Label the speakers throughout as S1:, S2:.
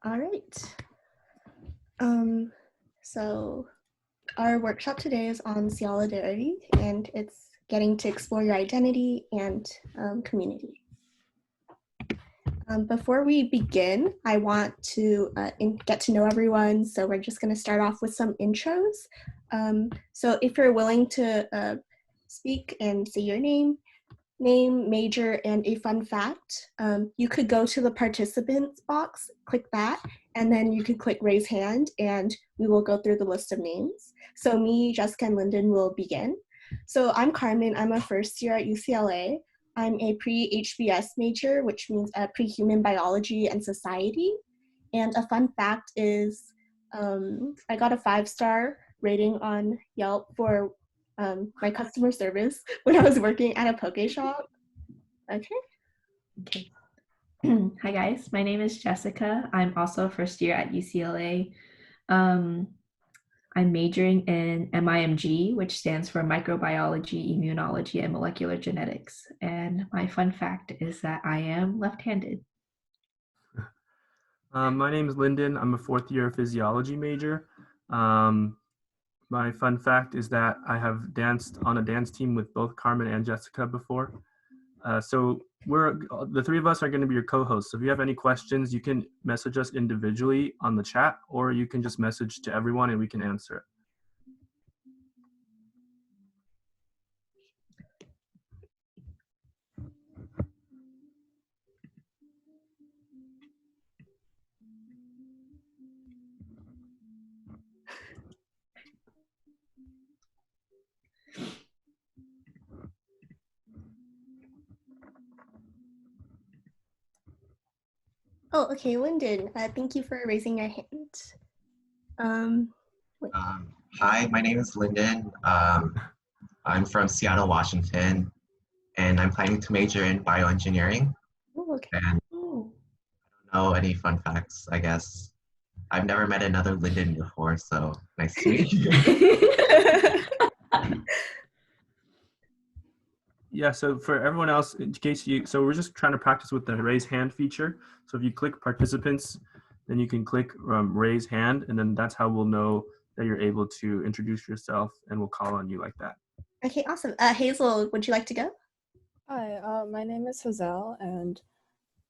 S1: All right. So our workshop today is on SEAolidarity, and it's getting to explore your identity and community. Before we begin, I want to get to know everyone, so we're just going to start off with some intros. So if you're willing to speak and say your name, major, and a fun fact, you could go to the participants box, click that, and then you can click raise hand, and we will go through the list of names. So me, Jessica, and Lyndon will begin. So I'm Carmen. I'm a first year at UCLA. I'm a pre-HBS major, which means pre-human biology and society. And a fun fact is I got a 5-star rating on Yelp for my customer service when I was working at a poke shop.
S2: Okay. Hi guys, my name is Jessica. I'm also first year at UCLA. I'm majoring in MIMG, which stands for microbiology, immunology, and molecular genetics. And my fun fact is that I am left-handed.
S3: My name is Lyndon. I'm a 4th year physiology major. My fun fact is that I have danced on a dance team with both Carmen and Jessica before. So the 3 of us are going to be your co-hosts. So if you have any questions, you can message us individually on the chat, or you can just message to everyone and we can answer it.
S1: Oh, okay, Lyndon, thank you for raising your hand.
S4: Hi, my name is Lyndon. I'm from Seattle, Washington, and I'm planning to major in bioengineering.
S1: Oh, okay.
S4: And I don't know any fun facts, I guess. I've never met another Lyndon before, so nice to meet you.
S3: Yeah, so for everyone else, in case so we're just trying to practice with the raise hand feature. So if you click participants, then you can click raise hand, and then that's how we'll know that you're able to introduce yourself, and we'll call on you like that.
S1: Okay, awesome. Hazel, would you like to go?
S5: Hi, my name is Hazel, and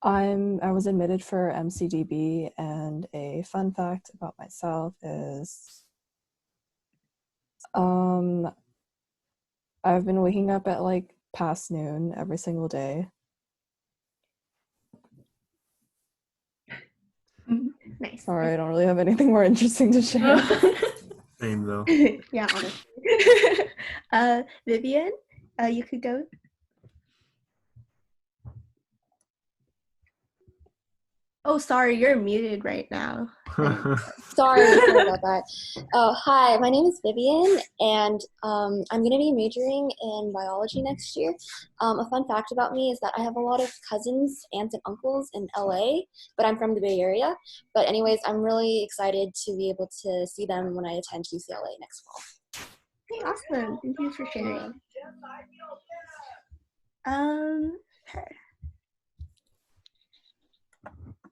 S5: I was admitted for MCDB, and a fun fact about myself is I've been waking up at like past noon every single day.
S1: Nice.
S5: Sorry, I don't really have anything more interesting to share.
S3: Same though.
S1: Yeah, honestly. Vivian, you could go. Oh, sorry, you're muted right now.
S6: Sorry about that. Hi, my name is Vivian, and I'm going to be majoring in biology next year. A fun fact about me is that I have a lot of cousins, aunts, and uncles in LA, but I'm from the Bay Area. But anyways, I'm really excited to be able to see them when I attend UCLA next fall.
S1: Okay, awesome. Thank you for sharing. Okay.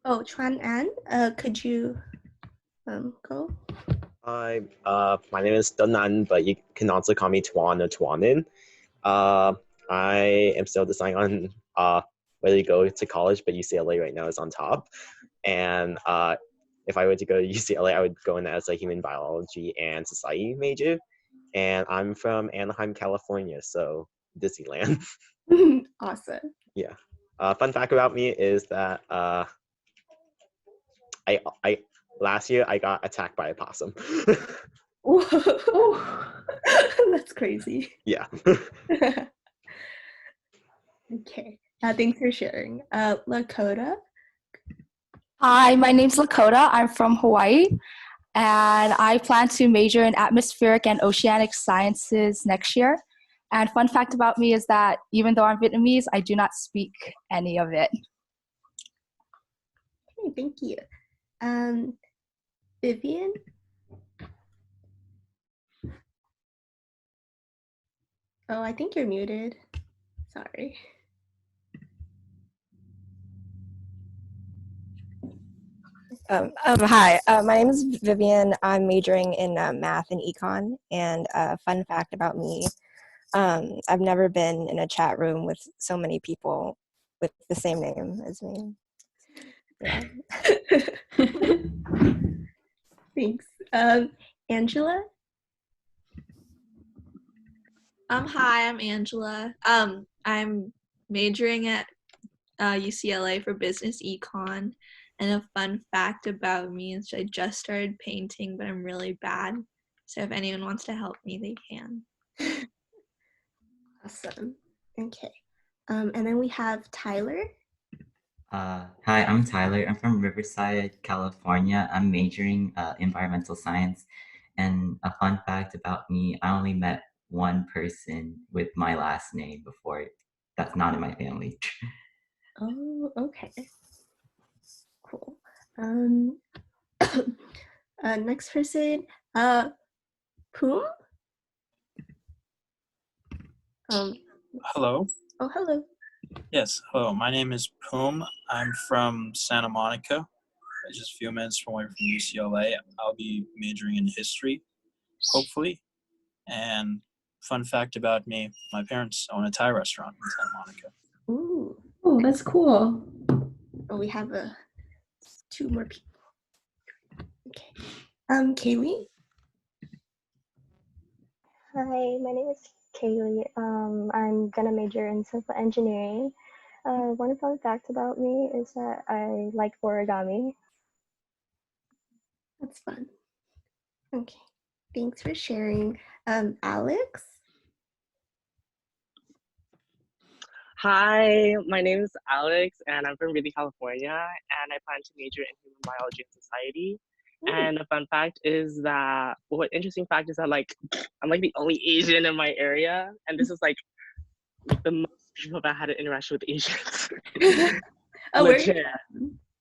S1: Oh, Chuan An, could you go?
S7: Hi, my name is Danan, but you can also call me Tuan or Tuanin. I am still deciding on whether to go to college, but UCLA right now is on top. And if I were to go to UCLA, I would go in as a human biology and society major. And I'm from Anaheim, California, so Disneyland.
S1: Awesome.
S7: Yeah. Fun fact about me is that last year I got attacked by a possum.
S1: Whoa. That's crazy.
S7: Yeah.
S1: Okay. Thanks for sharing. Lakota.
S8: Hi, my name's Lakota. I'm from Hawaii, and I plan to major in atmospheric and oceanic sciences next year. And fun fact about me is that even though I'm Vietnamese, I do not speak any of it.
S1: Okay, thank you. Vivian? Oh, I think you're muted. Sorry.
S9: Hi, my name is Vivian. I'm majoring in math and econ. And fun fact about me, I've never been in a chat room with so many people with the same name as me. Yeah.
S1: Thanks. Angela?
S10: Hi, I'm Angela. I'm majoring at UCLA for business econ. And a fun fact about me is I just started painting, but I'm really bad. So if anyone wants to help me, they can.
S1: Awesome. Okay. And then we have Tyler.
S11: Hi, I'm Tyler. I'm from Riverside, California. I'm majoring environmental science. And a fun fact about me, I only met one person with my last name before. That's not in my family.
S1: Oh, okay. Cool. Next person, Poom?
S12: Hello.
S1: Oh, hello.
S12: Yes, hello. My name is Poom. I'm from Santa Monica, just a few minutes away from UCLA. I'll be majoring in history, hopefully. And fun fact about me, my parents own a Thai restaurant in Santa Monica.
S1: Ooh.
S2: Oh, that's cool.
S1: Oh, we have two more people. Okay. Kaylee?
S13: Hi, my name is Kaylee. I'm gonna major in civil engineering. One fun fact about me is that I like origami.
S1: That's fun. Okay. Thanks for sharing. Alex?
S14: Hi, my name is Alex, and I'm from Greeley, California, and I plan to major in human biology and society. And a fun fact is that, what interesting fact is that I'm like the only Asian in my area, and this is like the most people that had an interaction with Asians.
S1: Oh,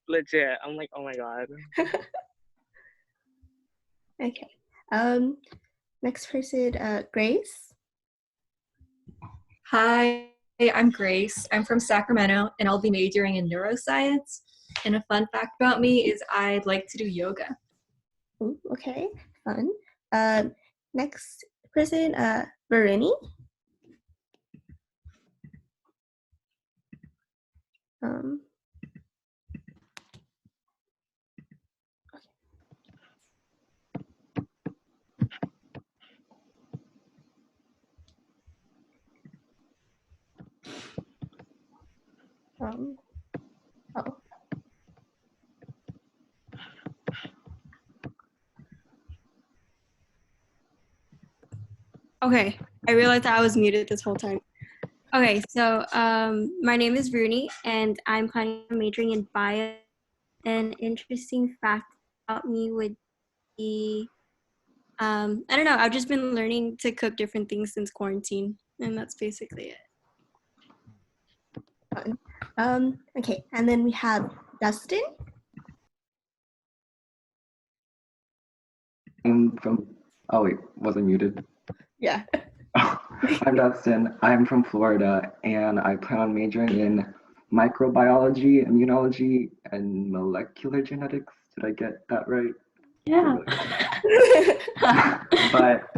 S14: legit. I'm like, oh my god.
S1: Okay. Next person, Grace.
S15: Hi, I'm Grace. I'm from Sacramento, and I'll be majoring in neuroscience. And a fun fact about me is I'd like to do yoga.
S1: Ooh, okay, fun. Next person, Varini. Oh.
S16: Okay, I realized I was muted this whole time. Okay, so my name is Rooney, and I'm planning on majoring in bio. An interesting fact about me would be, I don't know, I've just been learning to cook different things since quarantine, and that's basically it.
S1: Fun. Okay, and then we have Dustin.
S17: I'm from, oh wait, wasn't muted.
S1: Yeah.
S17: I'm Dustin. I'm from Florida, and I plan on majoring in microbiology, immunology, and molecular genetics. Did I get that right?
S2: Yeah.
S17: But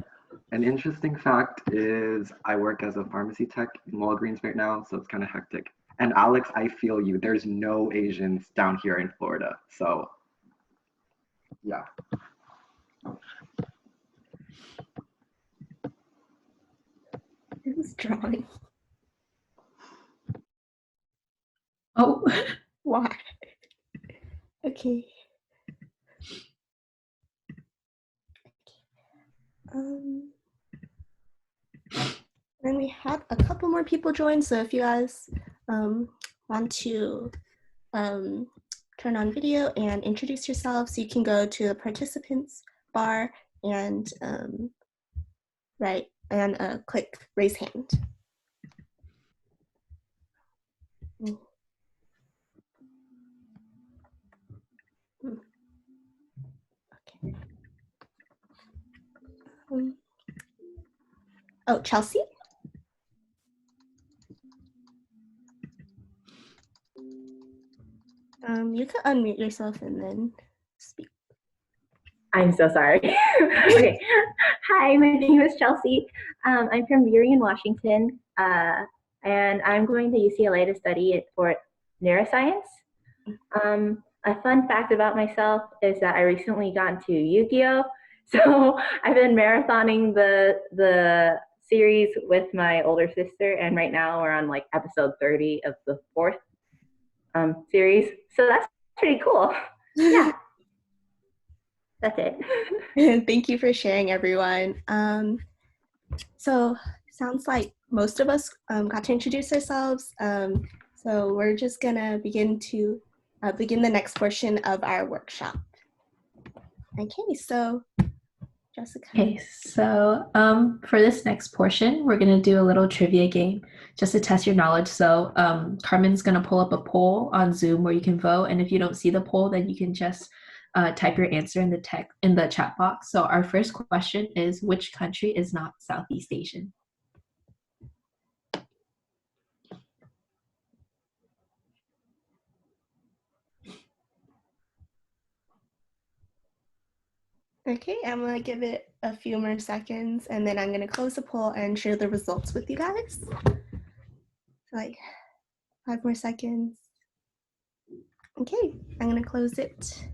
S17: an interesting fact is I work as a pharmacy tech in Walgreens right now, so it's kind of hectic. And Alex, I feel you. There's no Asians down here in Florida, so yeah.
S1: Who's drawing?
S2: Oh.
S1: Why? Okay. Then we have a couple more people join, so if you guys want to turn on video and introduce yourselves, you can go to the participants bar and click raise hand. Okay. Oh, Chelsea? You can unmute yourself and then speak.
S18: I'm so sorry. Okay. Hi, my name is Chelsea. I'm from Burien, Washington, and I'm going to UCLA to study for neuroscience. A fun fact about myself is that I recently got into Yu-Gi-Oh! So I've been marathoning the series with my older sister, and right now we're on like episode 30 of the 4th series. So that's pretty cool. Yeah. That's it.
S1: Thank you for sharing, everyone. So sounds like most of us got to introduce ourselves. So we're just gonna begin the next portion of our workshop. Okay, so Jessica.
S2: Okay, so for this next portion, we're gonna do a little trivia game just to test your knowledge. So Carmen's gonna pull up a poll on Zoom where you can vote, and if you don't see the poll, then you can just type your answer in the chat box. So our first question is, which country is not Southeast Asian?
S1: Okay, I'm gonna give it a few more seconds and then I'm gonna close the poll and share the results with you guys. So like 5 more seconds. Okay, I'm gonna close it.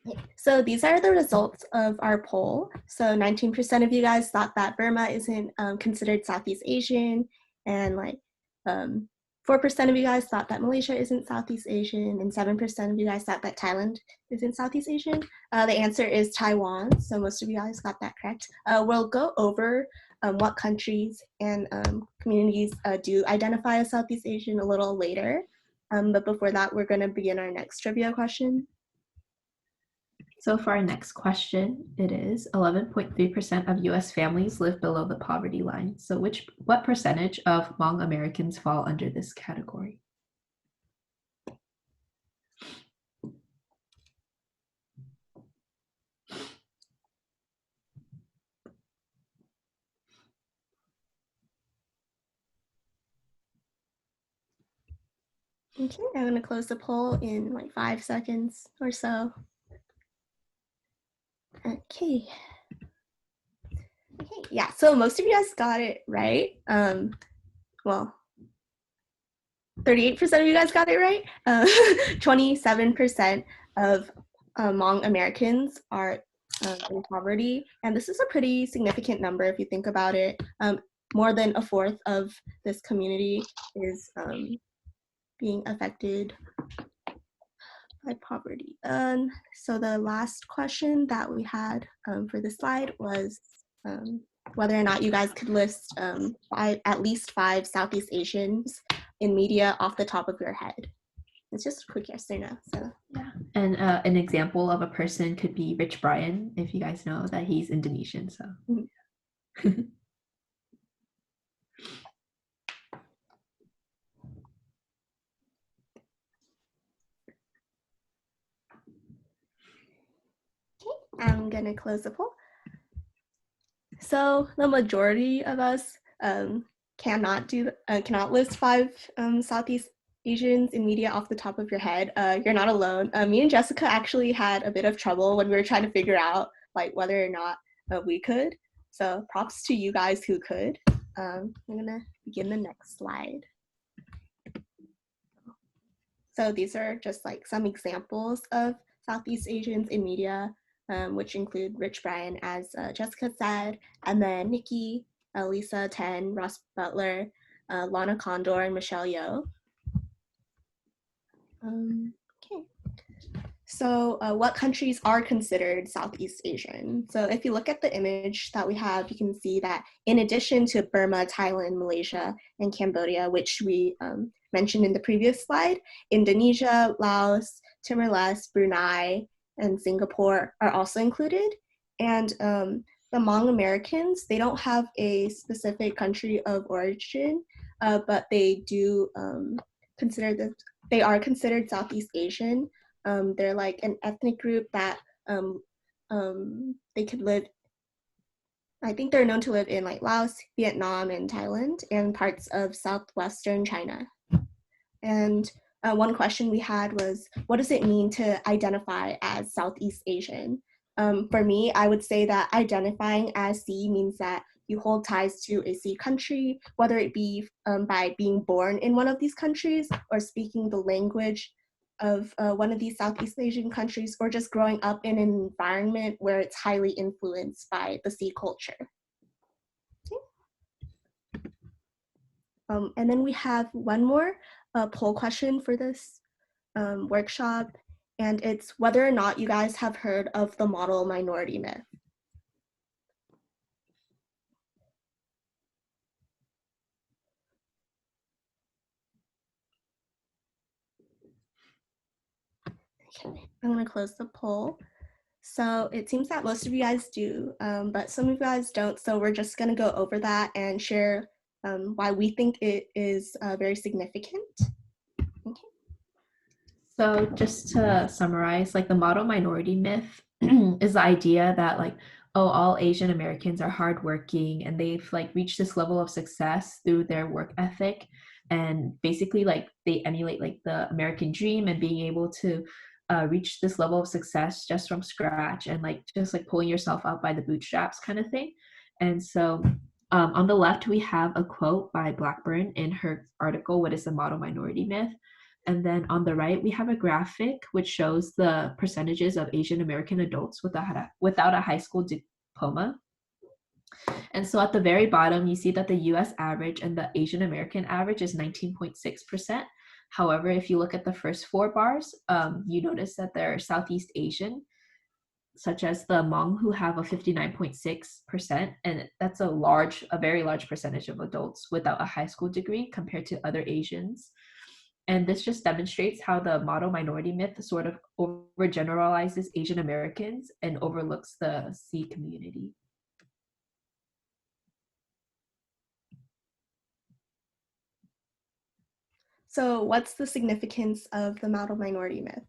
S1: Okay, so these are the results of our poll. So 19% of you guys thought that Burma isn't considered Southeast Asian, and like 4% of you guys thought that Malaysia isn't Southeast Asian, and 7% of you guys thought that Thailand isn't Southeast Asian. The answer is Taiwan, so most of you guys got that correct. We'll go over what countries and communities do identify as Southeast Asian a little later. But before that, we're going to begin our next trivia question.
S2: So for our next question, it is 11.3% of US families live below the poverty line. So what percentage of Hmong Americans fall under this category?
S1: Okay, I'm going to close the poll in like 5 seconds or so. Okay. Okay, yeah, so most of you guys got it right. Well, 38% of you guys got it right. 27% of Hmong Americans are in poverty, and this is a pretty significant number if you think about it. More than a fourth of this community is being affected by poverty. So the last question that we had for this slide was whether or not you guys could list at least 5 Southeast Asians in media off the top of your head. It's just a quick yes or no. So
S2: yeah, and an example of a person could be Rich Brian, if you guys know that he's Indonesian. So. Mm-hmm.
S1: I'm gonna close the poll. So the majority of us cannot list 5 Southeast Asians in media off the top of your head. You're not alone. Me and Jessica actually had a bit of trouble when we were trying to figure out like whether or not we could. So props to you guys who could. I'm gonna begin the next slide. So these are just like some examples of Southeast Asians in media, which include Rich Brian, as Jessica said, and then Nikki, Lisa Ten, Ross Butler, Lana Condor, and Michelle Yeoh. Okay. So what countries are considered Southeast Asian? So if you look at the image that we have, you can see that in addition to Burma, Thailand, Malaysia, and Cambodia, which we mentioned in the previous slide, Indonesia, Laos, Timor-Leste, Brunei, and Singapore are also included. And the Hmong Americans, they don't have a specific country of origin, but they do they are considered Southeast Asian. They're like an ethnic group that they could live, I think they're known to live in like Laos, Vietnam, and Thailand, and parts of southwestern China. And one question we had was, what does it mean to identify as Southeast Asian? For me, I would say that identifying as SEA means that you hold ties to a SEA country, whether it be by being born in one of these countries or speaking the language of one of these Southeast Asian countries, or just growing up in an environment where it's highly influenced by the SEA culture. And then we have one more poll question for this workshop, and it's whether or not you guys have heard of the model minority myth. Okay, I'm gonna close the poll. So it seems that most of you guys do, but some of you guys don't. So we're just gonna go over that and share why we think it is very significant. Okay.
S2: So just to summarize, like the model minority myth is the idea that like, oh, all Asian Americans are hardworking and they've like reached this level of success through their work ethic, and basically like they emulate like the American dream and being able to reach this level of success just from scratch and like just like pulling yourself up by the bootstraps kind of thing. And so on the left, we have a quote by Blackburn in her article, What is the Model Minority Myth? And then on the right, we have a graphic which shows the percentages of Asian American adults without a high school diploma. And so at the very bottom, you see that the US average and the Asian American average is 19.6%. However, if you look at the first 4 bars, you notice that they're Southeast Asian, such as the Hmong, who have a 59.6%, and that's a very large percentage of adults without a high school degree compared to other Asians. And this just demonstrates how the model minority myth sort of overgeneralizes Asian Americans and overlooks the SEA community.
S1: So what's the significance of the model minority myth?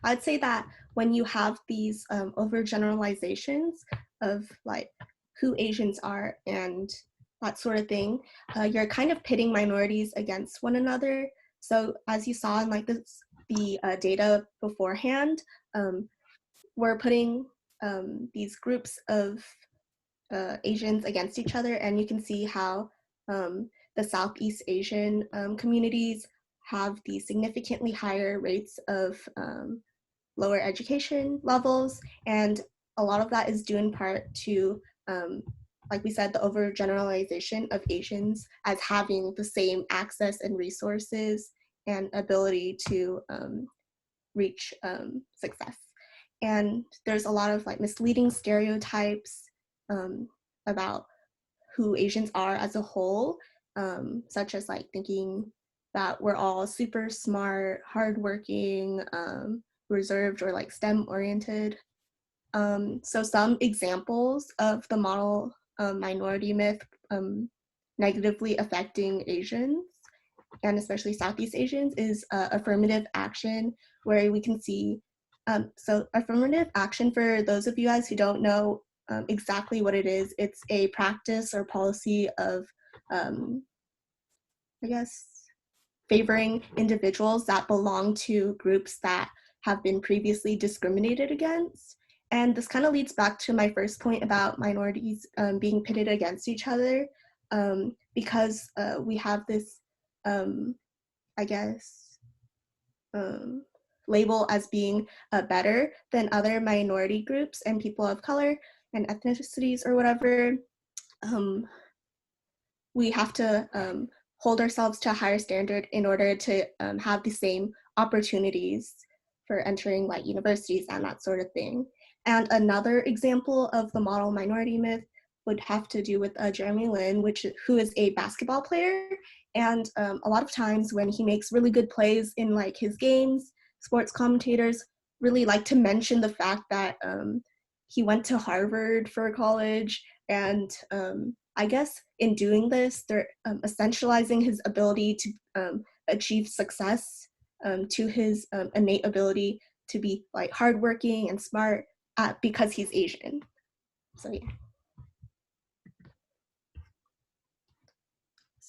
S1: I'd say that when you have these overgeneralizations of like who Asians are and that sort of thing, you're kind of pitting minorities against one another. So as you saw in like the data beforehand, we're putting these groups of Asians against each other, and you can see how the Southeast Asian communities have these significantly higher rates of lower education levels, and a lot of that is due in part to, like we said, the overgeneralization of Asians as having the same access and resources and ability to reach success. And there's a lot of like misleading stereotypes about who Asians are as a whole, such as like thinking that we're all super smart, hardworking, reserved, or like STEM oriented. So some examples of the model minority myth negatively affecting Asians, and especially Southeast Asians, is affirmative action, where we can see, so affirmative action, for those of you guys who don't know exactly what it is, it's a practice or policy of, I guess, favoring individuals that belong to groups that have been previously discriminated against. And this kind of leads back to my first point about minorities being pitted against each other, because we have this, I guess, label as being better than other minority groups and people of color and ethnicities or whatever. We have to hold ourselves to a higher standard in order to have the same opportunities for entering like universities and that sort of thing. And another example of the model minority myth would have to do with Jeremy Lin, who is a basketball player. And a lot of times when he makes really good plays in like his games, sports commentators really like to mention the fact that he went to Harvard for college. And I guess in doing this, they're essentializing his ability to achieve success to his innate ability to be like hardworking and smart because he's Asian. So yeah.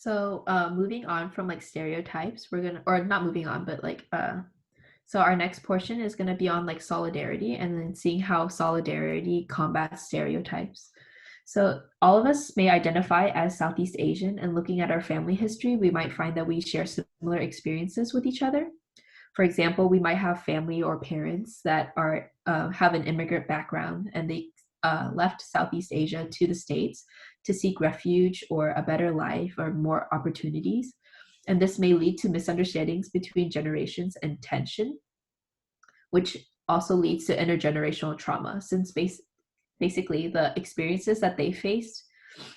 S2: So moving on from like stereotypes, we're gonna, or not moving on, but like so our next portion is gonna be on like solidarity and then seeing how solidarity combats stereotypes. So all of us may identify as Southeast Asian, and looking at our family history, we might find that we share similar experiences with each other. For example, we might have family or parents that are have an immigrant background, and they left Southeast Asia to the States to seek refuge or a better life or more opportunities. And this may lead to misunderstandings between generations and tension, which also leads to intergenerational trauma, since basically the experiences that they faced,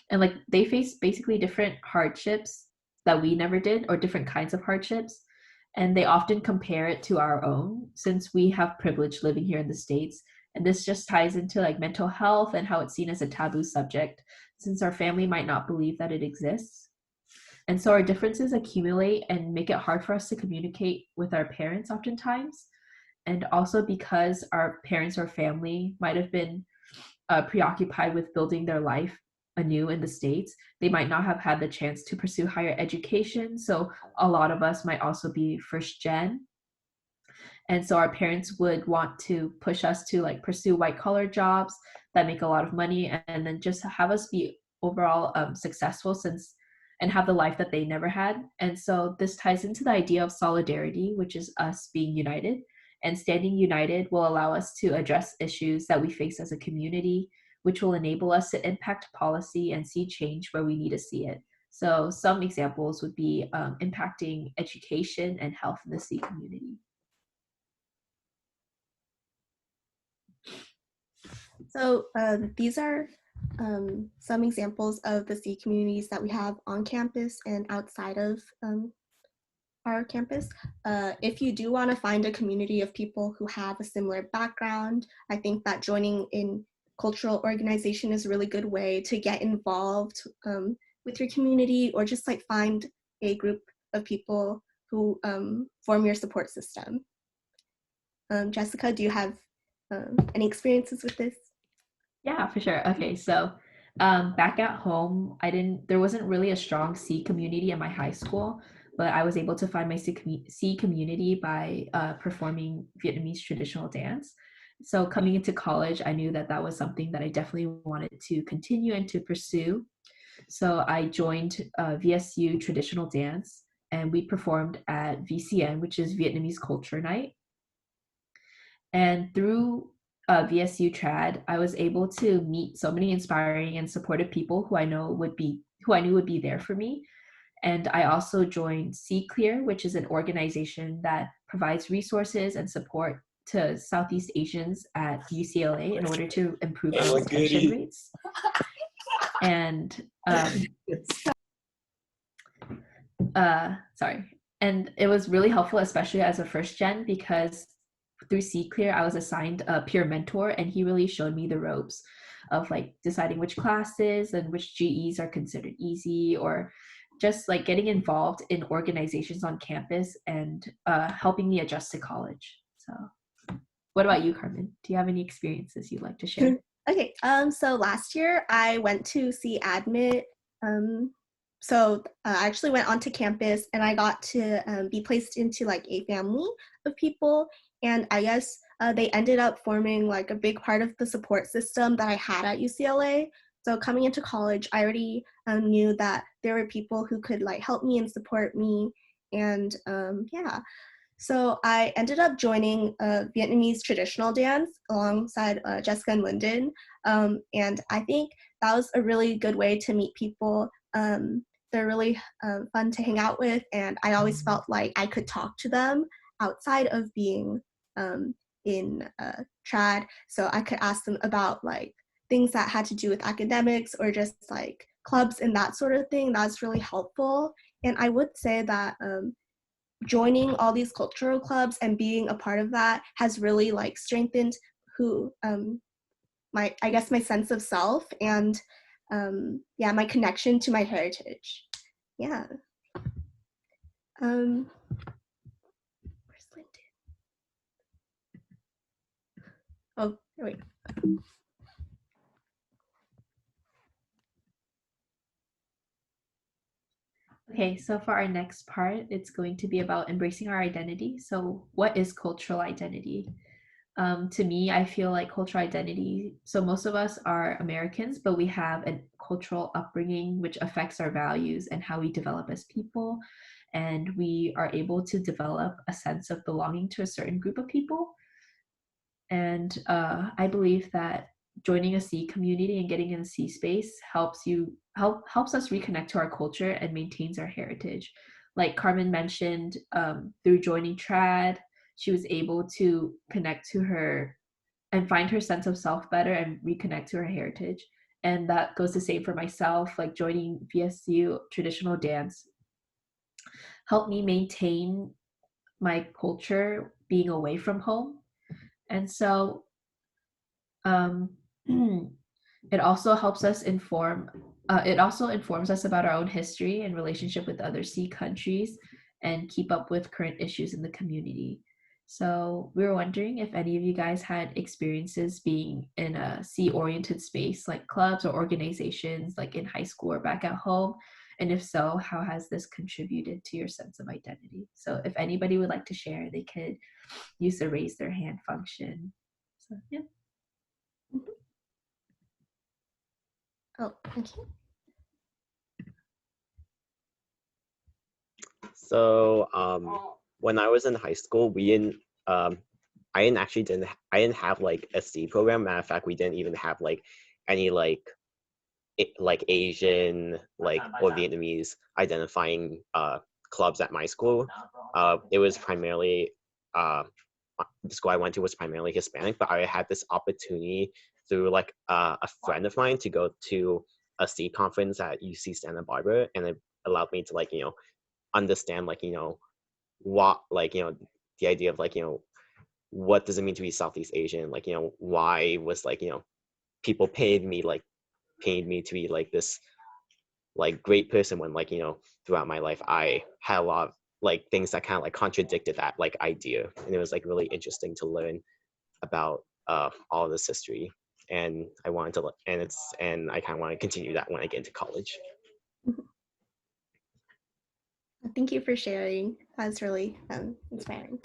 S2: and like they faced basically different hardships that we never did, or different kinds of hardships, and they often compare it to our own since we have privilege living here in the States. And this just ties into like mental health and how it's seen as a taboo subject, since our family might not believe that it exists. And so our differences accumulate and make it hard for us to communicate with our parents oftentimes. And also because our parents or family might have been preoccupied with building their life anew in the States, they might not have had the chance to pursue higher education. So a lot of us might also be first gen. And so our parents would want to push us to like pursue white collar jobs that make a lot of money, and then just have us be overall successful and have the life that they never had. And so this ties into the idea of solidarity, which is us being united. And standing united will allow us to address issues that we face as a community, which will enable us to impact policy and see change where we need to see it. So some examples would be impacting education and health in the SEA community.
S1: So these are some examples of the SEA communities that we have on campus and outside of our campus. If you do want to find a community of people who have a similar background, I think that joining in cultural organization is a really good way to get involved with your community, or just like find a group of people who form your support system. Jessica, do you have any experiences with this?
S2: Yeah, for sure. Okay, so back at home, there wasn't really a strong SEA community in my high school, but I was able to find my SEA community by performing Vietnamese traditional dance. So coming into college, I knew that that was something that I definitely wanted to continue and to pursue. So I joined VSU traditional dance, and we performed at VCN, which is Vietnamese Culture Night. And through VSU Trad, I was able to meet so many inspiring and supportive people who I knew would be there for me. And I also joined SEAclear, which is an organization that provides resources and support to Southeast Asians at UCLA in order to improve our retention rates. And and it was really helpful, especially as a first gen, because through SEAclear, I was assigned a peer mentor, and he really showed me the ropes of like deciding which classes and which GEs are considered easy, or just like getting involved in organizations on campus and helping me adjust to college. So what about you, Carmen? Do you have any experiences you'd like to share?
S1: Okay, so last year I went to SEAadmit. So I actually went onto campus, and I got to be placed into like a family of people. And I guess they ended up forming like a big part of the support system that I had at UCLA. So coming into college, I already knew that there were people who could like help me and support me. And yeah, so I ended up joining Vietnamese traditional dance alongside Jessica and Lyndon. And I think that was a really good way to meet people. They're really fun to hang out with, and I always felt like I could talk to them outside of being in trad. So I could ask them about like things that had to do with academics or just like clubs and that sort of thing. That's really helpful. And I would say that joining all these cultural clubs and being a part of that has really like strengthened my sense of self and yeah, my connection to my heritage. Yeah. Where's Lyndon? Oh, wait.
S2: Okay, so for our next part, it's going to be about embracing our identity. So what is cultural identity? To me, I feel like cultural identity, so most of us are Americans, but we have a cultural upbringing which affects our values and how we develop as people. And we are able to develop a sense of belonging to a certain group of people. And I believe that joining a SEA community and getting in a SEA space helps us reconnect to our culture and maintains our heritage. Like Carmen mentioned, through joining trad, she was able to connect to her and find her sense of self better and reconnect to her heritage. And that goes the same for myself. Like joining VSU traditional dance helped me maintain my culture being away from home. And so it also helps us it also informs us about our own history and relationship with other SEA countries and keep up with current issues in the community. So we were wondering if any of you guys had experiences being in a SEA-oriented space like clubs or organizations like in high school or back at home. And if so, how has this contributed to your sense of identity? So if anybody would like to share, they could use the raise their hand function. So yeah.
S1: Oh, okay.
S7: So when I was in high school, I didn't have like a C program. Matter of fact, we didn't even have like any like Asian or Vietnamese identifying clubs at my school. It was primarily the school I went to was primarily Hispanic, but I had this opportunity through like a friend of mine to go to a C conference at UC Santa Barbara, and it allowed me to understand what the idea of what does it mean to be Southeast Asian, why was people paid me to be this great person when throughout my life I had a lot of things that kind of contradicted that idea, and it was really interesting to learn about all of this history, and I wanted to and I kind of want to continue that when I get into college.
S1: Thank you for sharing. That was really inspiring.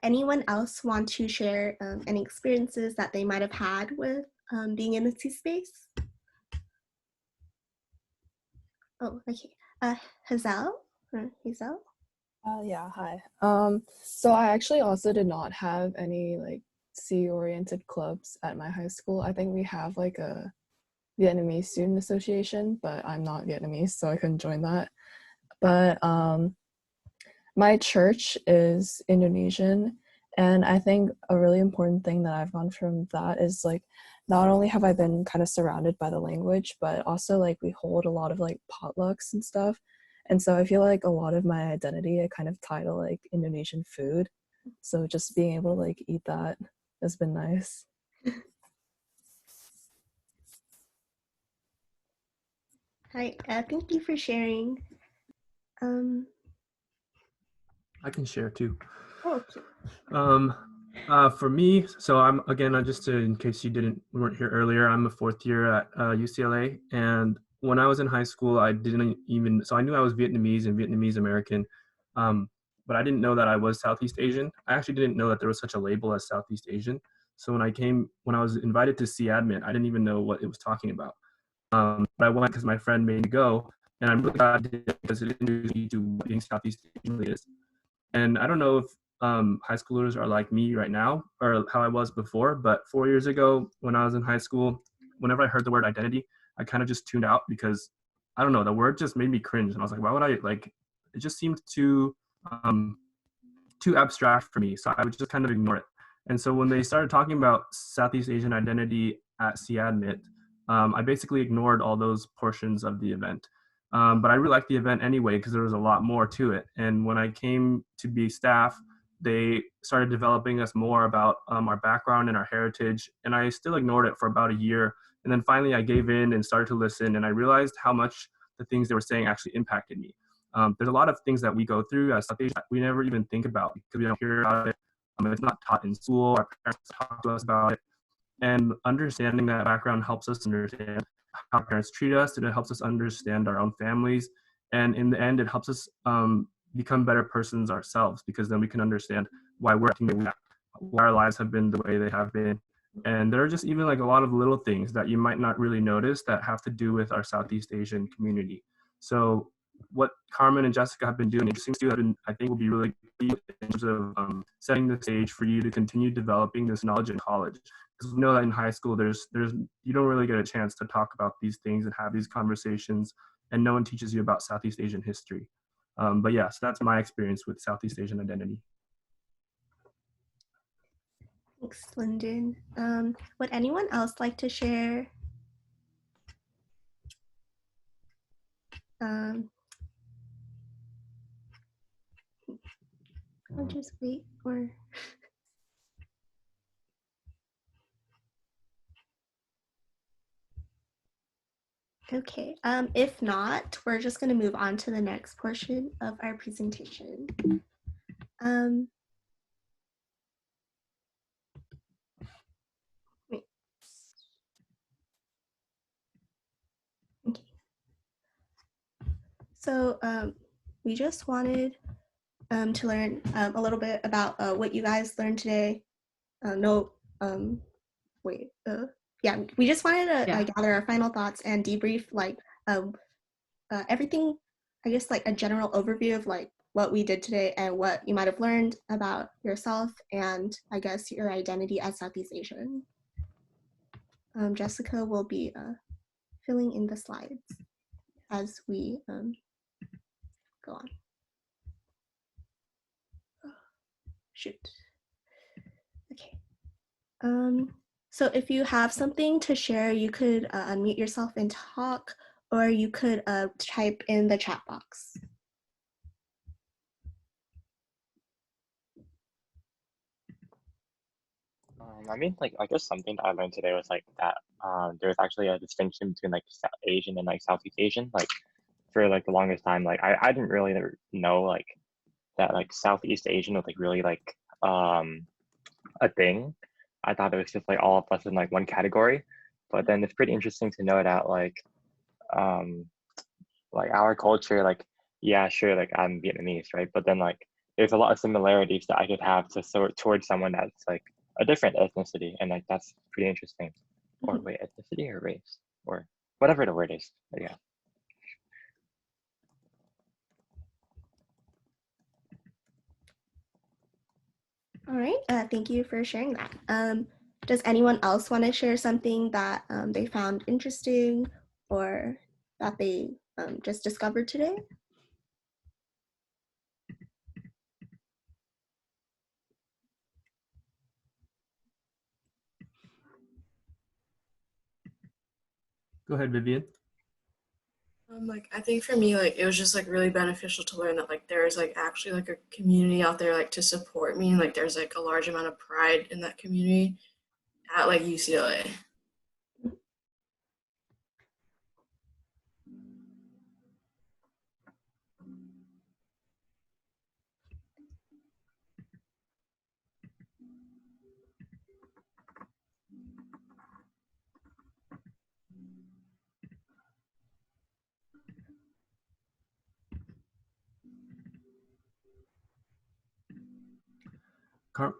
S1: Anyone else want to share any experiences that they might have had with being in the SEA space? Oh, okay. Hazel? Hazel?
S5: Yeah, hi. So I actually also did not have any SEA-oriented clubs at my high school. I think we have a Vietnamese student association, but I'm not Vietnamese, so I couldn't join that. But my church is Indonesian, and I think a really important thing that I've gone from that is not only have I been kind of surrounded by the language, but also we hold a lot of potlucks and stuff. And so I feel like a lot of my identity I kind of tie to Indonesian food. So just being able to eat that has been nice.
S1: Hi, thank you for sharing.
S3: I can share too.
S1: Oh, okay.
S3: For me, so I'm just in case you weren't here earlier, I'm a fourth year at UCLA, and when I was in high school, I knew I was Vietnamese and Vietnamese American, but I didn't know that I was Southeast Asian. I actually didn't know that there was such a label as Southeast Asian. So when I was invited to SEAadmit, I didn't even know what it was talking about. But I went because my friend made me go, and I'm really glad I did because it introduced me to what being Southeast Asian really is. And I don't know if high schoolers are like me right now or how I was before, but 4 years ago when I was in high school, whenever I heard the word identity, I kind of just tuned out because I don't know, the word just made me cringe. And I was like, why would I it just seemed too abstract for me. So I would just kind of ignore it. And so when they started talking about Southeast Asian identity at SEAadmit, I basically ignored all those portions of the event. But I really liked the event anyway because there was a lot more to it. And when I came to be staff, they started developing us more about our background and our heritage. And I still ignored it for about a year. And then finally I gave in and started to listen. And I realized how much the things they were saying actually impacted me. There's a lot of things that we go through as South Asian that we never even think about because we don't hear about it. It's not taught in school. Our parents talk to us about it. And understanding that background helps us understand how parents treat us, and it helps us understand our own families And in the end, it helps us become better persons ourselves, because then we can understand why we're acting the way we act, why our lives have been the way they have been. And there are just even like a lot of little things that you might not really notice that have to do with our Southeast Asian community. So what Carmen and Jessica have been doing, it seems to have been, I think, will be really key in terms of setting the stage for you to continue developing this knowledge in college. Because we know that in high school, there's you don't really get a chance to talk about these things and have these conversations, and no one teaches you about Southeast Asian history. But yeah, so that's my experience with Southeast Asian identity.
S1: Thanks, Lyndon. Would anyone else like to share? I'll just wait or. Okay, if not, we're just going to move on to the next portion of our presentation. Wait. Okay. So we just wanted to learn a little bit about what you guys learned today. Yeah, we just wanted to gather our final thoughts and debrief like everything, I guess, like a general overview of like what we did today and what you might have learned about yourself and I guess your identity as Southeast Asian. Jessica will be filling in the slides as we go on. Shoot. Okay. So if you have something to share, you could unmute yourself and talk, or you could type in the chat box.
S19: I mean, like, I guess something that I learned today was like that there's actually a distinction between like Asian and like Southeast Asian. Like for like the longest time, like I didn't really know like that like Southeast Asian was like really like a thing. I thought it was just like all of us in like one category, but then it's pretty interesting to know that like our culture, like yeah, sure, like I'm Vietnamese, right? But then like there's a lot of similarities that I could have to sort towards someone that's like a different ethnicity, and like that's pretty interesting. Or wait, ethnicity or race or whatever the word is. But yeah.
S1: All right, thank you for sharing that. Does anyone else want to share something that they found interesting or that they just discovered today?
S3: Go ahead, Vivian.
S20: Like I think for me, like it was just like really beneficial to learn that like there is like actually like a community out there like to support me, and like there's like a large amount of pride in that community at like UCLA.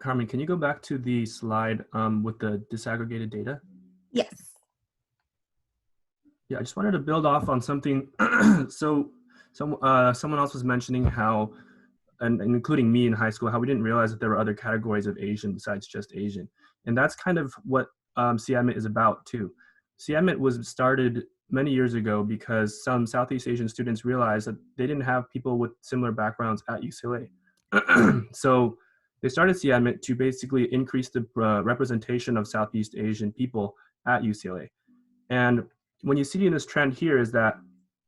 S3: Carmen, can you go back to the slide with the disaggregated data?
S1: Yes.
S3: Yeah, I just wanted to build off on something. So someone else was mentioning how, and including me in high school, how we didn't realize that there were other categories of Asian besides just Asian. And that's kind of what SEAMIT is about too. SEAMIT was started many years ago because some Southeast Asian students realized that they didn't have people with similar backgrounds at UCLA. So they started SEAMIT to basically increase the representation of Southeast Asian people at UCLA. And when you see in this trend here is that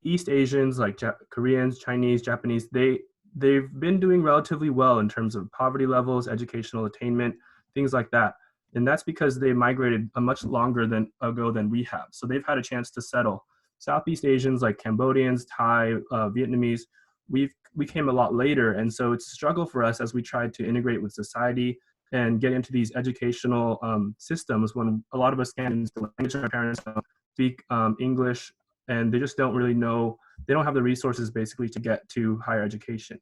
S3: East Asians like Koreans, Chinese, Japanese, they've been doing relatively well in terms of poverty levels, educational attainment, things like that. And that's because they migrated a much longer ago than we have. So they've had a chance to settle. Southeast Asians like Cambodians, Thai, Vietnamese, we came a lot later. And so it's a struggle for us as we try to integrate with society and get into these educational systems when a lot of us can't speak language, our parents don't speak English, and they just don't really know they don't have the resources basically to get to higher education.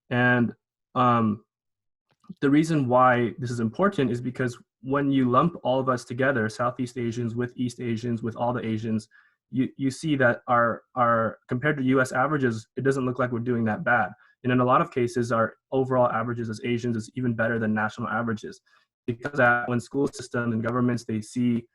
S3: And the reason why this is important is because when you lump all of us together, Southeast Asians with East Asians, with all the Asians, you see that our compared to US averages, it doesn't look like we're doing that bad. And in a lot of cases, our overall averages as Asians is even better than national averages. Because that when school systems and governments, they see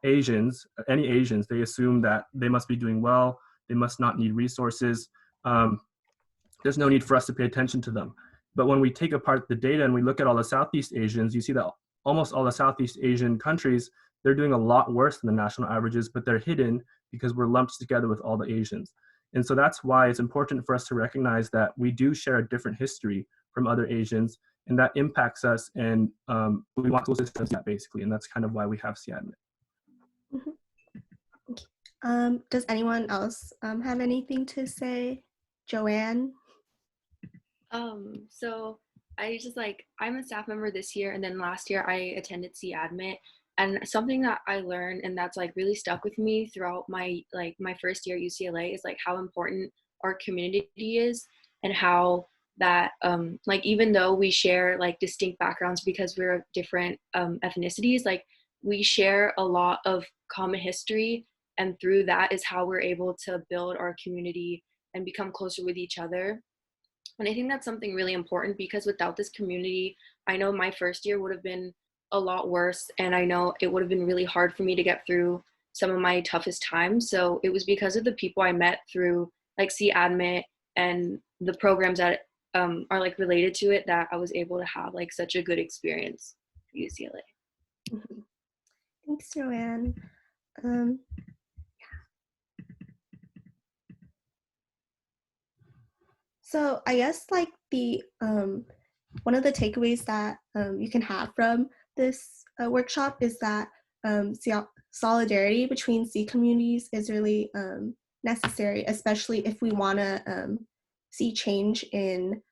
S3: Asians, any Asians, they assume that they must be doing well, they must not need resources. There's no need for us to pay attention to them. But when we take apart the data and we look at all the Southeast Asians, you see that almost all the Southeast Asian countries, they're doing a lot worse than the national averages, but they're hidden because we're lumped together with all the Asians. And so that's why it's important for us to recognize that we do share a different history from other Asians, and that impacts us, and we want school systems basically, and that's kind of why we have SEAadmit.
S1: Does anyone else have anything to say? Joanne?
S21: So I just I'm a staff member this year, and then last year I attended SEAadmit, and something that I learned and that's really stuck with me throughout my my first year at UCLA is how important our community is, and how that even though we share distinct backgrounds because we're of different ethnicities, we share a lot of common history, and through that is how we're able to build our community and become closer with each other. And I think that's something really important, because without this community, I know my first year would have been a lot worse, and I know it would have been really hard for me to get through some of my toughest times. So it was because of the people I met through SEAadmit and the programs that are related to it that I was able to have such a good experience at UCLA.
S1: Thanks, Joanne. So I guess the one of the takeaways that you can have from this workshop is that solidarity between SEA communities is really necessary, especially if we want to see change in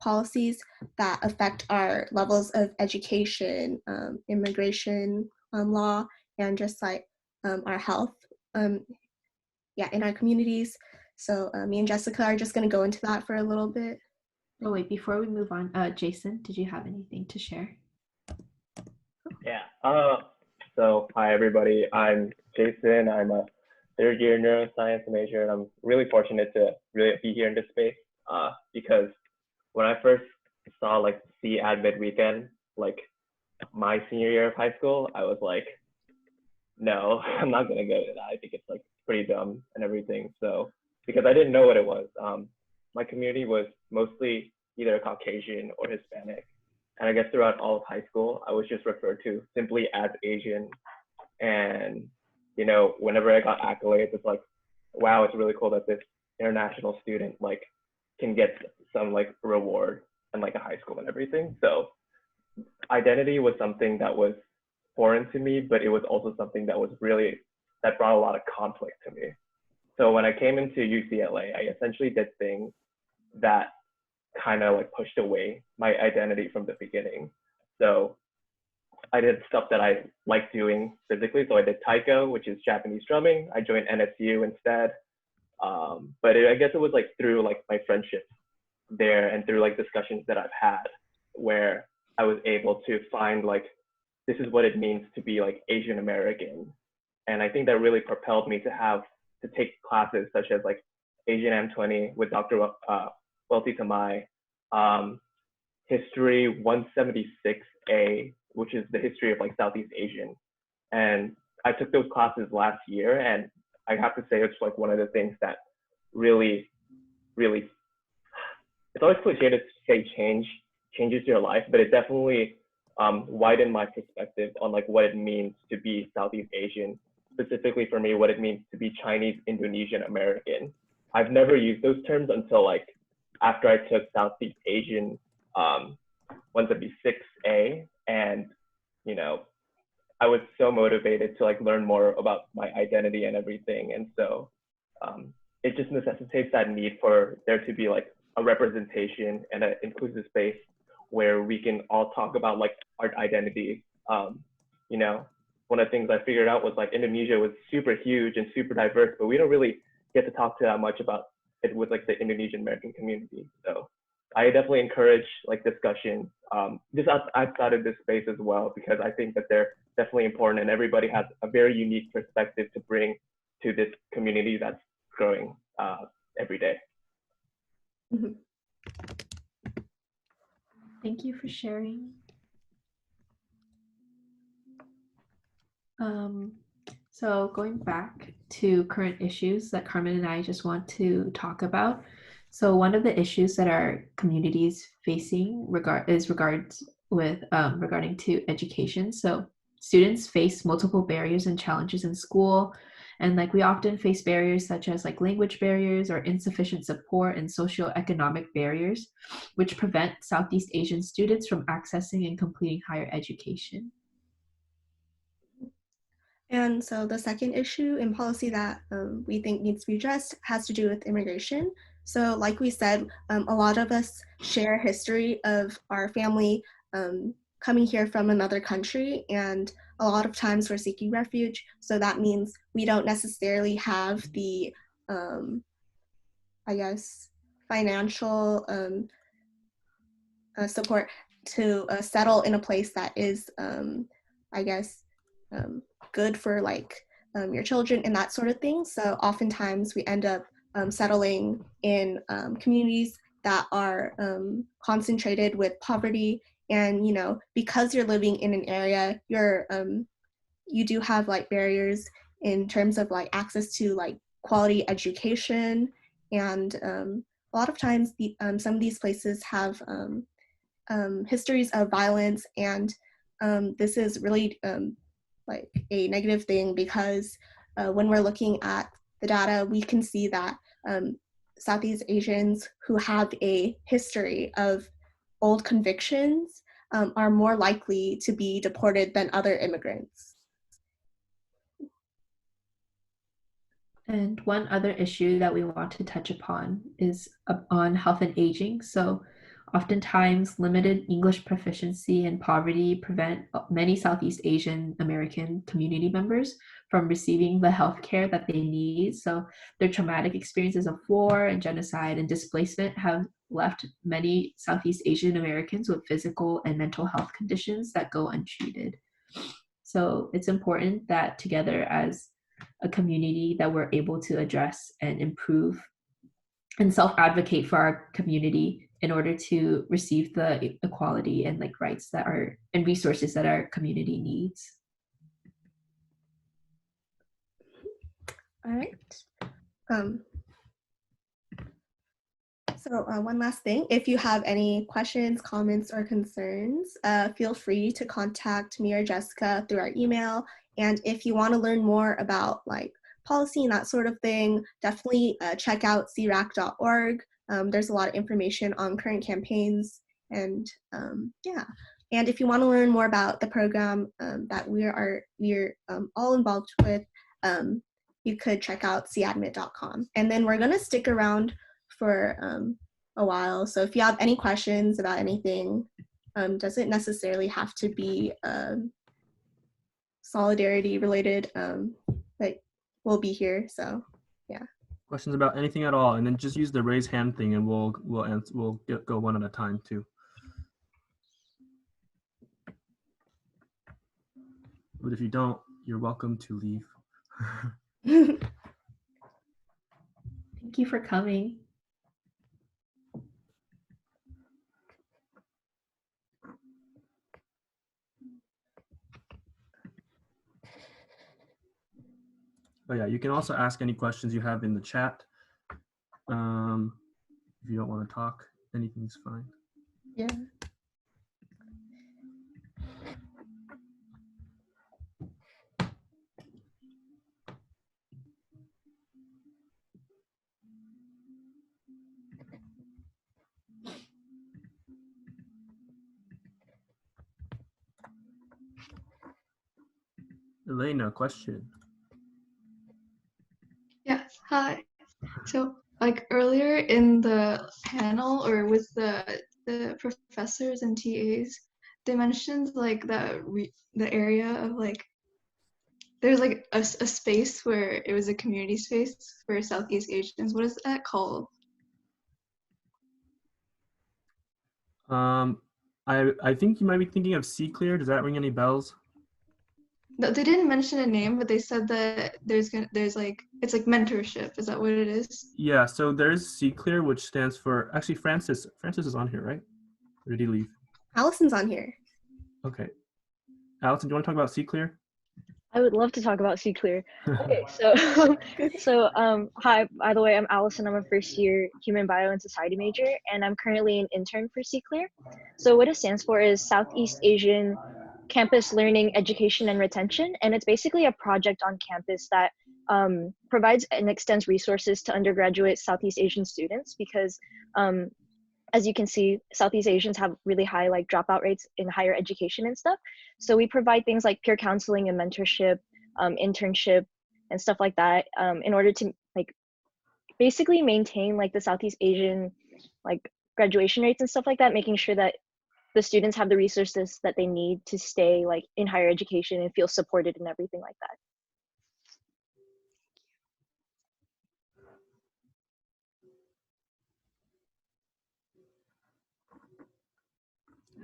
S1: policies that affect our levels of education, immigration law, and just our health in our communities. So me and Jessica are just going to go into that for a little bit.
S2: Oh, wait, before we move on, Jason, did you have anything to share?
S19: Yeah. So hi, everybody. I'm Jason. I'm a third-year neuroscience major, and I'm really fortunate to really be here in this space because when I first saw SEAadmit weekend, my senior year of high school, I was like, no, I'm not going to go to that. I think it's pretty dumb and everything. So because I didn't know what it was. My community was mostly either Caucasian or Hispanic. And I guess throughout all of high school, I was just referred to simply as Asian. And, whenever I got accolades, it's wow, it's really cool that this international student can get some reward in a high school and everything. So identity was something that was foreign to me, but it was also something that that brought a lot of conflict to me. So when I came into UCLA, I essentially did things that kind of pushed away my identity from the beginning. So I did stuff that I liked doing physically. So I did taiko, which is Japanese drumming. I joined NSU instead. But I guess it was through my friendships there and through discussions that I've had where I was able to find this is what it means to be Asian American. And I think that really propelled me to take classes such as Asian M20 with Dr. Welty Tamai, History 176A, which is the history of Southeast Asian. And I took those classes last year, and I have to say it's one of the things that really, really, it's always cliche to say changes your life, but it definitely widened my perspective on what it means to be Southeast Asian, specifically for me, what it means to be Chinese Indonesian American. I've never used those terms until after I took Southeast Asian 176A, and I was so motivated to learn more about my identity and everything. And so it just necessitates that need for there to be a representation and an inclusive space where we can all talk about our identity. One of the things I figured out was Indonesia was super huge and super diverse, but we don't really
S4: get to talk to that much about it with like the Indonesian American community. So I definitely encourage like discussion just outside of this space as well, because I think that they're definitely important and everybody has a very unique perspective to bring to this community that's growing every day.
S2: Thank you for sharing. So going back to current issues that Carmen and I just want to talk about. So one of the issues that our communities facing regarding to education. So students face multiple barriers and challenges in school. And like we often face barriers such as like language barriers or insufficient support and socioeconomic barriers, which prevent Southeast Asian students from accessing and completing higher education.
S1: And so the second issue in policy that we think needs to be addressed has to do with immigration. So like we said, a lot of us share a history of our family coming here from another country, and a lot of times we're seeking refuge. So that means we don't necessarily have the, I guess, financial support to settle in a place that is, I guess, good for like your children and that sort of thing. So oftentimes we end up settling in communities that are concentrated with poverty. And, you know, because you're living in an area, you do have like barriers in terms of like access to like quality education. And a lot of times some of these places have histories of violence, and this is really like a negative thing, because when we're looking at the data, we can see that Southeast Asians who have a history of old convictions are more likely to be deported than other immigrants.
S2: And one other issue that we want to touch upon is on health and aging. So oftentimes limited English proficiency and poverty prevent many Southeast Asian American community members from receiving the health care that they need. So their traumatic experiences of war and genocide and displacement have left many Southeast Asian Americans with physical and mental health conditions that go untreated. So it's important that together as a community that we're able to address and improve and self-advocate for our community in order to receive the equality and like rights that are and resources that our community needs.
S1: All right. So one last thing, if you have any questions, comments, or concerns, feel free to contact me or Jessica through our email. And if you want to learn more about like policy and that sort of thing, definitely check out SEArac.org. There's a lot of information on current campaigns, and yeah. And if you want to learn more about the program that we're all involved with, you could check out SEAadmit.com. And then we're gonna stick around for a while. So if you have any questions about anything, doesn't necessarily have to be solidarity related, but we'll be here. So yeah.
S3: Questions about anything at all, and then just use the raise hand thing, and we'll go one at a time too. But if you don't, you're welcome to leave.
S2: Thank you for coming.
S3: But yeah, you can also ask any questions you have in the chat. If you don't want to talk, anything's fine.
S1: Yeah.
S3: Elena, question.
S22: Yes, hi. So like earlier in the panel or with the professors and TAs, they mentioned like the area of like there's like a space where it was a community space for Southeast Asians. What is that called?
S3: I think you might be thinking of SEAclear. Does that ring any bells?
S22: No, they didn't mention a name, but they said that there's like it's like mentorship. Is that what it is?
S3: Yeah, so there's SEAclear, which stands for, actually Francis is on here, right? Or did he leave?
S1: Allison's on here.
S3: Okay. Allison, do you want to talk about SEAclear?
S6: I would love to talk about SEAclear. Okay, hi, by the way, I'm Allison. I'm a first year human bio and society major, and I'm currently an intern for SEAclear. So what it stands for is Southeast Asian Campus Learning, Education, and Retention, and it's basically a project on campus that provides and extends resources to undergraduate Southeast Asian students because as you can see, Southeast Asians have really high like dropout rates in higher education and stuff. So we provide things like peer counseling and mentorship, internship, and stuff like that in order to like basically maintain like the Southeast Asian like graduation rates and stuff like that, making sure that the students have the resources that they need to stay like in higher education and feel supported and everything like that.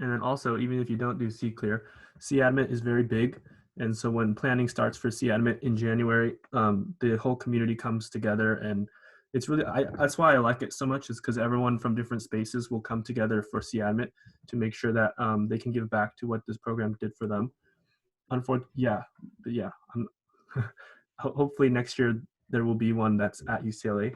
S3: And then also, even if you don't do SEAclear, SEAadmit is very big. And so when planning starts for SEAadmit in January, the whole community comes together, and it's really, that's why I like it so much, is because everyone from different spaces will come together for SEAadmit to make sure that they can give back to what this program did for them. Hopefully next year there will be one that's at UCLA.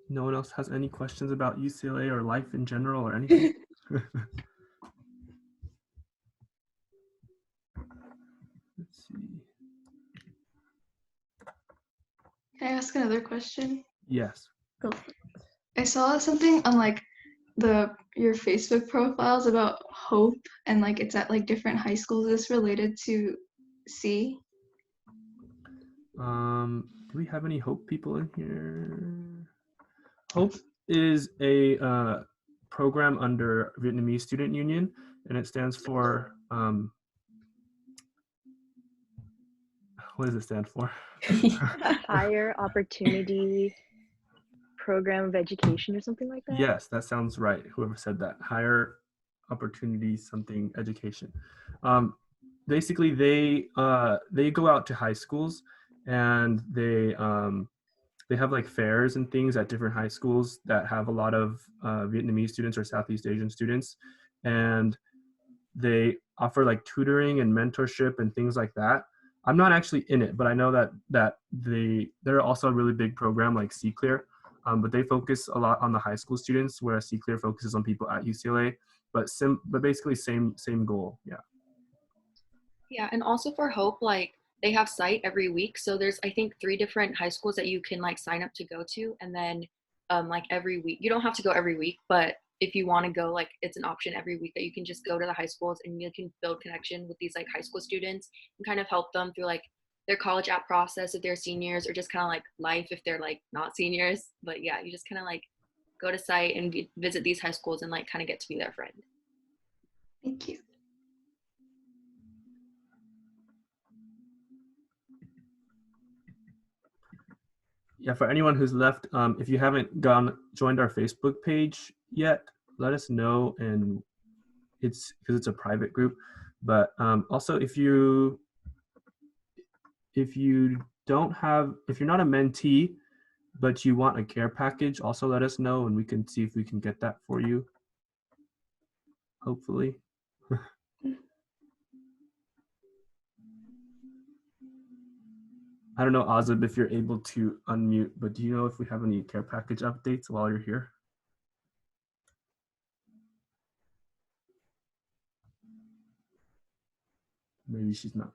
S3: No one else has any questions about UCLA or life in general or anything? Let's see.
S22: Can I ask another question?
S3: Yes.
S22: Go for it. I saw something on like your Facebook profiles about hope, and like it's at like different high schools. Is this related to C?
S3: Do we have any Hope people in here? Hope is a program under Vietnamese Student Union, and it stands for, what does it stand for?
S6: Higher Opportunity Program of Education or something like that?
S3: Yes, that sounds right. Whoever said that. Higher Opportunity something education. Basically, they go out to high schools, and they have like fairs and things at different high schools that have a lot of Vietnamese students or Southeast Asian students, and they offer like tutoring and mentorship and things like that. I'm not actually in it, but I know that they're also a really big program like SEAclear, but they focus a lot on the high school students, whereas SEAclear focuses on people at UCLA. But basically same goal. Yeah.
S21: Yeah, and also for Hope, like they have site every week. So there's I think 3 different high schools that you can like sign up to go to, and then like every week. You don't have to go every week, but if you want to go, like it's an option every week that you can just go to the high schools and you can build connection with these like high school students and kind of help them through like their college app process if they're seniors, or just kind of like life if they're like not seniors. But yeah, you just kind of like go to site and visit these high schools and like kind of get to be their friend.
S22: Thank you.
S3: Yeah, for anyone who's left, if you haven't joined our Facebook page yet, let us know, and it's because it's a private group. But also, if you're not a mentee, but you want a care package, also let us know, and we can see if we can get that for you. Hopefully. I don't know, Azib, if you're able to unmute, but do you know if we have any care package updates while you're here? Maybe she's not.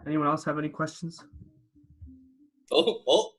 S3: Anyone else have any questions?
S8: Oh,